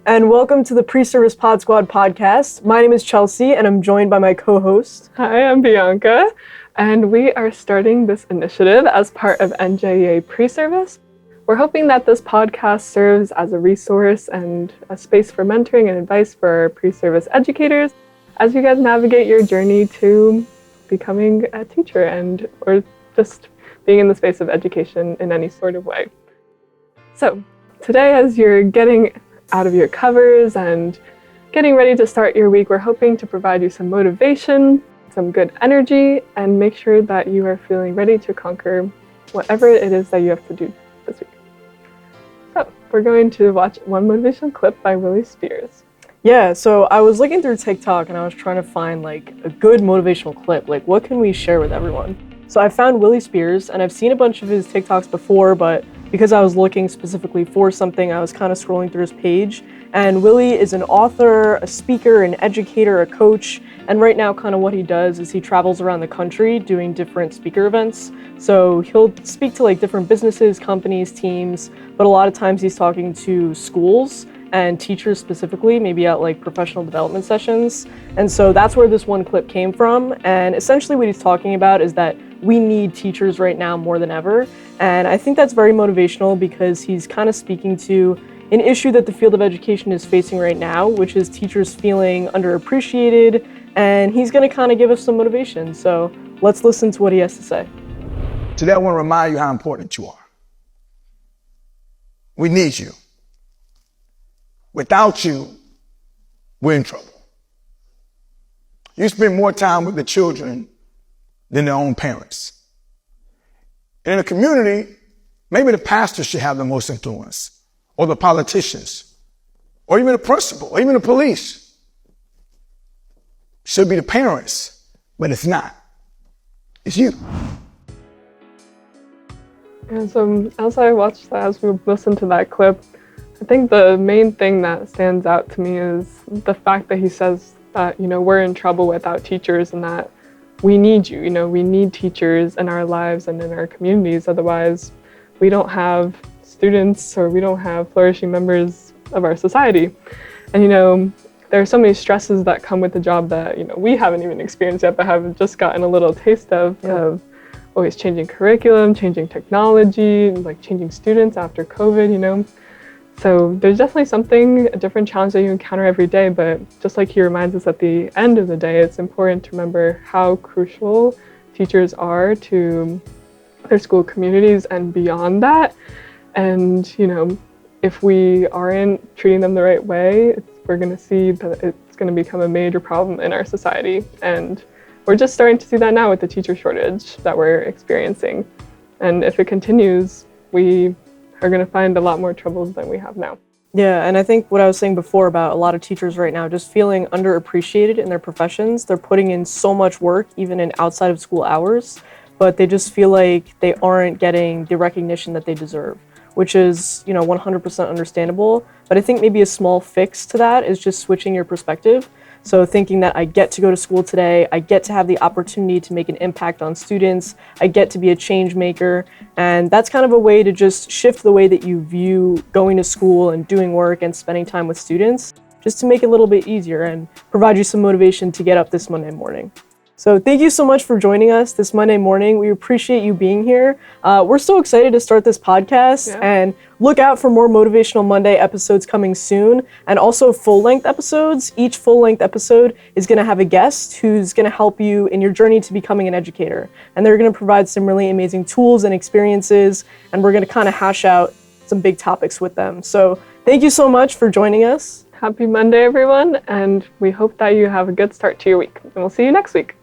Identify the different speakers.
Speaker 1: and welcome to the Pre-Service PODSQUAD podcast. My name is Chelsea, and I'm joined by my co-host.
Speaker 2: Hi, I'm Bianca, and we are starting this initiative as part of NJEA Preservice. We're hoping that this podcast serves as a resource and a space for mentoring and advice for pre-service educators as you guys navigate your journey to becoming a teacher or just being in the space of education in any sort of way. So today, as you're getting out of your covers and getting ready to start your week, we're hoping to provide you some motivation, some good energy, and make sure that you are feeling ready to conquer whatever it is that you have to do this week. So we're going to watch one motivational clip by Willie Spears.
Speaker 1: Yeah, so I was looking through TikTok and I was trying to find a good motivational clip. What can we share with everyone? So I found Willie Spears, and I've seen a bunch of his TikToks before, but because I was looking specifically for something, I was kind of scrolling through his page. And Willie is an author, a speaker, an educator, a coach. And right now, kind of what he does is he travels around the country doing different speaker events. So he'll speak to different businesses, companies, teams, but a lot of times he's talking to schools and teachers specifically, maybe at professional development sessions. And so that's where this one clip came from. And essentially what he's talking about is that we need teachers right now more than ever. And I think that's very motivational because he's kind of speaking to an issue that the field of education is facing right now, which is teachers feeling underappreciated. And he's going to kind of give us some motivation. So let's listen to what he has to say.
Speaker 3: Today, I want to remind you how important you are. We need you. Without you, we're in trouble. You spend more time with the children than their own parents. And in a community, maybe the pastor should have the most influence, or the politicians, or even the principal, or even the police. Should be the parents, but it's not. It's you.
Speaker 2: And so as I watched that, as we listened to that clip, I think the main thing that stands out to me is the fact that he says that, we're in trouble without teachers and that we need you. We need teachers in our lives and in our communities. Otherwise, we don't have students or we don't have flourishing members of our society. And, there are so many stresses that come with the job that, we haven't even experienced yet, but have just gotten a little taste of always changing curriculum, changing technology, changing students after COVID, So there's definitely a different challenge that you encounter every day, but just like he reminds us at the end of the day, it's important to remember how crucial teachers are to their school communities and beyond that. And, if we aren't treating them the right way, we're going to see that it's going to become a major problem in our society. And we're just starting to see that now with the teacher shortage that we're experiencing. And if it continues, we are going to find a lot more troubles than we have now.
Speaker 1: Yeah, and I think what I was saying before about a lot of teachers right now just feeling underappreciated in their professions. They're putting in so much work, even in outside of school hours, but they just feel like they aren't getting the recognition that they deserve, which is, 100% understandable. But I think maybe a small fix to that is just switching your perspective. So thinking that I get to go to school today, I get to have the opportunity to make an impact on students, I get to be a change maker. And that's kind of a way to just shift the way that you view going to school and doing work and spending time with students, just to make it a little bit easier and provide you some motivation to get up this Monday morning. So thank you so much for joining us this Monday morning. We appreciate you being here. We're so excited to start this podcast and look out for more Motivational Monday episodes coming soon, and also full-length episodes. Each full-length episode is going to have a guest who's going to help you in your journey to becoming an educator. And they're going to provide some really amazing tools and experiences, and we're going to kind of hash out some big topics with them. So thank you so much for joining us.
Speaker 2: Happy Monday, everyone, and we hope that you have a good start to your week. And we'll see you next week.